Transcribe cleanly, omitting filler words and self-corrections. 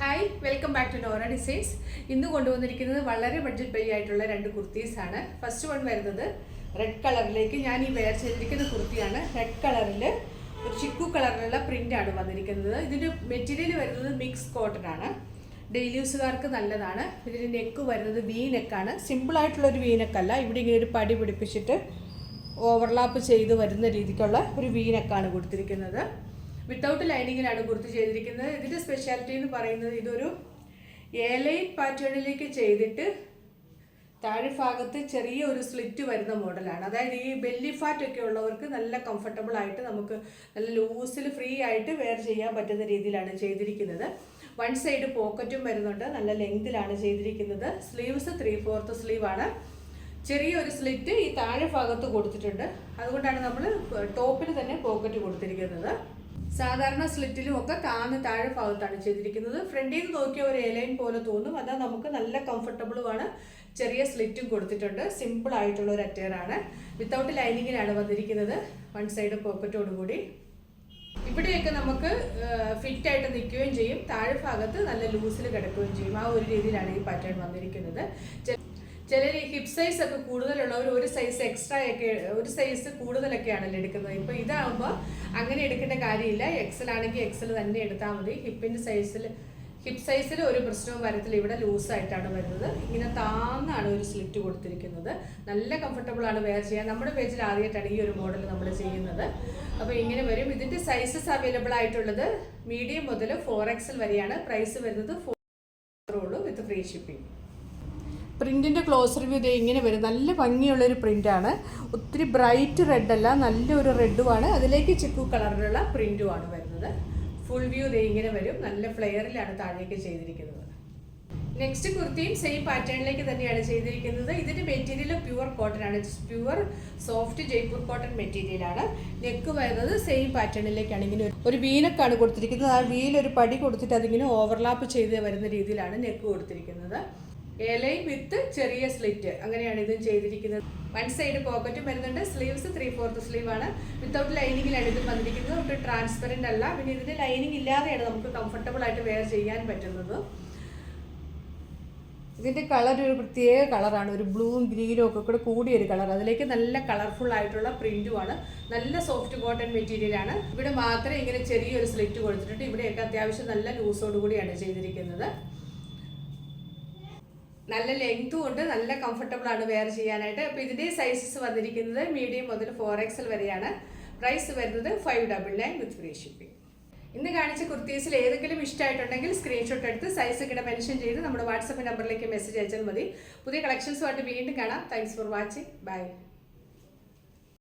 Hi welcome back to Nora designs. ഇന്ന് കൊണ്ടുവന്നിരിക്കുന്നത് വളരെ ബഡ്ജറ്റ് ബൈ ആയിട്ടുള്ള രണ്ട് കുർത്തീസാണ്. ഫസ്റ്റ് വൺ വരുന്നത് റെഡ് കളറിലേക്ക് ഞാൻ ഈ വെയർ ചെയ്തിരിക്കുന്ന കുർത്തിയാണ്. റെഡ് കളറിൽ ഒരു ചിക്കു കളറിലുള്ള പ്രിൻ്റാണ് വന്നിരിക്കുന്നത്. ഇതിൻ്റെ മെറ്റീരിയൽ വരുന്നത് മിക്സ് കോട്ടൺ ആണ്. ഡെയിലി യൂസുകാർക്ക് നല്ലതാണ്. ഇതിൻ്റെ നെക്ക് വരുന്നത് വി നെക്കാണ്. സിമ്പിളായിട്ടുള്ളൊരു വി നെക്കല്ല. ഇവിടെ ഇങ്ങനെ ഒരു പടി പിടിപ്പിച്ചിട്ട് ഓവർലാപ്പ് ചെയ്ത് വരുന്ന രീതിക്കുള്ള ഒരു വി നെക്കാണ് കൊടുത്തിരിക്കുന്നത്. വിത്തൗട്ട് ലൈനിങ്ങിലാണ് കുർത്തി ചെയ്തിരിക്കുന്നത്. ഇതിൻ്റെ സ്പെഷ്യാലിറ്റി എന്ന് പറയുന്നത് ഇതൊരു എലൈൻ പാറ്റേണിലേക്ക് ചെയ്തിട്ട് താഴെ ഭാഗത്ത് ചെറിയ ഒരു സ്ലിറ്റ് വരുന്ന മോഡലാണ്. അതായത് ഈ ബെല്ലി ഫാറ്റ് ഒക്കെ ഉള്ളവർക്ക് നല്ല കംഫർട്ടബിൾ ആയിട്ട് നമുക്ക് നല്ല ലൂസിൽ ഫ്രീ ആയിട്ട് വെയർ ചെയ്യാൻ പറ്റുന്ന രീതിയിലാണ് ചെയ്തിരിക്കുന്നത്. വൺ സൈഡ് പോക്കറ്റും വരുന്നുണ്ട്. നല്ല ലെങ്തിലാണ് ചെയ്തിരിക്കുന്നത്. സ്ലീവ്സ് 3/4 സ്ലീവാണ്. ചെറിയൊരു സ്ലിറ്റ് ഈ താഴെ ഭാഗത്ത് കൊടുത്തിട്ടുണ്ട്. അതുകൊണ്ടാണ് നമ്മൾ ടോപ്പിൽ തന്നെ പോക്കറ്റ് കൊടുത്തിരിക്കുന്നത്. സാധാരണ സ്ലിറ്റിലും ഒക്കെ താഴെ ഭാഗത്താണ് ചെയ്തിരിക്കുന്നത്. ഫ്രണ്ടിൽ നിന്ന് നോക്കിയ ഒരു എലൈൻ പോലെ തോന്നും. അതാ നമുക്ക് നല്ല കംഫർട്ടബിളുമാണ്. ചെറിയ സ്ലിറ്റും കൊടുത്തിട്ടുണ്ട്. സിമ്പിൾ ആയിട്ടുള്ള ഒരു അറ്റയറാണ്. വിത്തൗട്ട് ലൈനിങ്ങിലാണ് വന്നിരിക്കുന്നത്. വൺ സൈഡ് പോക്കറ്റോടുകൂടി ഇവിടെയൊക്കെ നമുക്ക് ഫിറ്റായിട്ട് നിൽക്കുകയും ചെയ്യും. താഴെ ഭാഗത്ത് നല്ല ലൂസിൽ കിടക്കുകയും ചെയ്യും. ആ ഒരു രീതിയിലാണ് ഈ പാറ്റേൺ വന്നിരിക്കുന്നത്. ചിലർ ഈ ഹിപ്പ് സൈസ് ഒക്കെ കൂടുതലുള്ളവർ ഒരു സൈസ് എക്സ്ട്രാ ഒക്കെ ഒരു സൈസ് കൂടുതലൊക്കെയാണല്ലോ എടുക്കുന്നത്. ഇപ്പോൾ ഇതാകുമ്പോൾ അങ്ങനെ എടുക്കേണ്ട കാര്യമില്ല. എക്സൽ ആണെങ്കിൽ എക്സൽ തന്നെ എടുത്താൽ മതി. ഹിപ്പ് സൈസിൽ ഒരു പ്രശ്നവും വരത്തില്ല. ഇവിടെ ലൂസായിട്ടാണ് വരുന്നത്. ഇങ്ങനെ താന്നാണ് ഒരു സ്ലിറ്റ് കൊടുത്തിരിക്കുന്നത്. നല്ല കംഫർട്ടബിൾ ആണ് വെയർ ചെയ്യാൻ. നമ്മുടെ പേജിൽ ആദ്യമായിട്ടാണ് ഈ ഒരു മോഡൽ നമ്മൾ ചെയ്യുന്നത്. അപ്പോൾ ഇങ്ങനെ വരും. ഇതിൻ്റെ സൈസസ് അവൈലബിൾ ആയിട്ടുള്ളത് മീഡിയം മുതൽ 4XL വരെയാണ്. പ്രൈസ് വരുന്നത് 4 വിത്ത് ഫ്രീ ഷിപ്പിംഗ്. പ്രിൻറ്റിൻ്റെ ക്ലോസ് റിവ്യൂ ഇത് ഇങ്ങനെ വരും. നല്ല ഭംഗിയുള്ളൊരു പ്രിൻ്റാണ്. ഒത്തിരി ബ്രൈറ്റ് റെഡ് അല്ല, നല്ലൊരു റെഡുമാണ്. അതിലേക്ക് ചിക്കു കളറിലുള്ള പ്രിൻറ്റുമാണ് വരുന്നത്. ഫുൾ വ്യൂ ഇത് ഇങ്ങനെ വരും. നല്ല ഫ്ലെയറിലാണ് താഴേക്ക് ചെയ്തിരിക്കുന്നത്. നെക്സ്റ്റ് കുർത്തിയും സെയിം പാറ്റേണിലേക്ക് തന്നെയാണ് ചെയ്തിരിക്കുന്നത്. ഇതിൻ്റെ മെറ്റീരിയൽ പ്യുവർ കോട്ടൺ ആണ്. പ്യുവർ സോഫ്റ്റ് ജയ്പൂർ കോട്ടൺ മെറ്റീരിയലാണ്. നെക്ക് വരുന്നത് സെയിം പാറ്റേണിലേക്കാണ്. ഇങ്ങനെ ഒരു വീനക്കാണ് കൊടുത്തിരിക്കുന്നത്. ആ വീലൊരു പടി കൊടുത്തിട്ട് അതിങ്ങനെ ഓവർലാപ്പ് ചെയ്ത് വരുന്ന രീതിയിലാണ് നെക്ക് കൊടുത്തിരിക്കുന്നത്. എലൈൻ വിത്ത് ചെറിയ സ്ലിറ്റ്, അങ്ങനെയാണ് ഇതും ചെയ്തിരിക്കുന്നത്. വൺ സൈഡ് പോക്കറ്റും വരുന്നുണ്ട്. സ്ലീവ്സ് 3/4 സ്ലീവാണ്. വിത്തൗട്ട് ലൈനിങ്ങിലാണ് ഇതും വന്നിരിക്കുന്നത്. ഒട്ട് ട്രാൻസ്പെറൻ്റ് അല്ല. പിന്നെ ഇതിൻ്റെ ലൈനിങ് ഇല്ലാതെയാണ് നമുക്ക് കംഫർട്ടബിൾ ആയിട്ട് വെയർ ചെയ്യാൻ പറ്റുന്നത്. ഇതിൻ്റെ കളർ ഒരു പ്രത്യേക കളറാണ്. ഒരു ബ്ലൂവും ഗ്രീനും ഒക്കെ കൂടെ കൂടിയൊരു കളർ. അതിലേക്ക് നല്ല കളർഫുൾ ആയിട്ടുള്ള പ്രിൻറ്റുമാണ്. നല്ല സോഫ്റ്റ് കോട്ടൺ മെറ്റീരിയലാണ്. ഇവിടെ മാത്രമേ ഇങ്ങനെ ചെറിയൊരു സ്ലിറ്റ് കൊടുത്തിട്ടുണ്ട്. ഇവിടെയൊക്കെ അത്യാവശ്യം നല്ല ലൂസോടുകൂടിയാണ് ചെയ്തിരിക്കുന്നത്. നല്ല ലെങ്തും ഉണ്ട്. നല്ല കംഫർട്ടബിൾ ആണ് വെയർ ചെയ്യാനായിട്ട്. അപ്പോൾ ഇതിൻ്റെ സൈസസ് വന്നിരിക്കുന്നത് മീഡിയം മുതൽ 4XL വരെയാണ്. പ്രൈസ് വരുന്നത് 599 വിത്ത് ഫ്രീ ഷിപ്പിംഗ്. ഇന്ന് കാണിച്ച കുർത്തീസിൽ ഏതെങ്കിലും ഇഷ്ടമായിട്ടുണ്ടെങ്കിൽ സ്ക്രീൻഷോട്ട് എടുത്ത് സൈസ് ഇവിടെ മെൻഷൻ ചെയ്ത് നമ്മുടെ വാട്സപ്പ് നമ്പറിലേക്ക് മെസ്സേജ് അയച്ചാൽ മതി. പുതിയ കളക്ഷൻസുമായിട്ട് വീണ്ടും കാണാം. Thanks for watching. ബൈ.